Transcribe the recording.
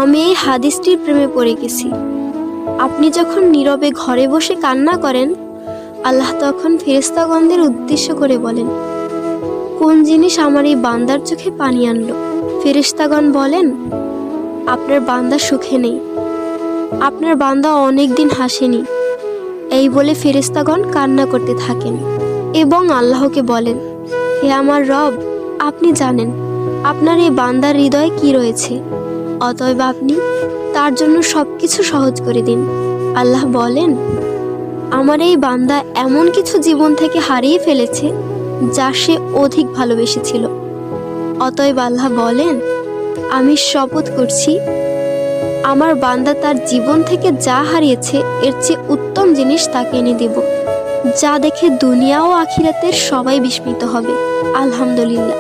আমি এই হাদিসটির প্রেমে পড়ে গেছি। আপনি যখন নীরবে ঘরে বসে কান্না করেন, আল্লাহ তখন ফেরেশতাগণদের উদ্দেশ্য করে বলেন, কোন জিনিস আমার এই বান্দার চোখে পানি আনলো? ফেরেশতাগণ বলেন, আপনার বান্দা সুখে নেই, আপনার বান্দা অনেক দিন হাসেনি। এই বলে ফেরেশতাগণ কান্না করতে থাকেন এবং আল্লাহকে বলেন, হে আমার রব, আপনি জানেন আপনার এই বান্দার হৃদয়ে কি রয়েছে, অতএব আপনি তার জন্য সবকিছু সহজ করে দিন। আল্লাহ বলেন, আমার এই বান্দা এমন কিছু জীবন থেকে হারিয়ে ফেলেছে যা সে অধিক ভালোবেসেছিল। অতএব আল্লাহ বলেন, আমি শপথ করছি, আমার বান্দা তার জীবন থেকে যা হারিয়েছে এর চেয়ে উত্তম জিনিস তাকে এনে দেব, যা দেখে দুনিয়া ও আখিরাতের সবাই বিস্মিত হবে। আলহামদুলিল্লাহ।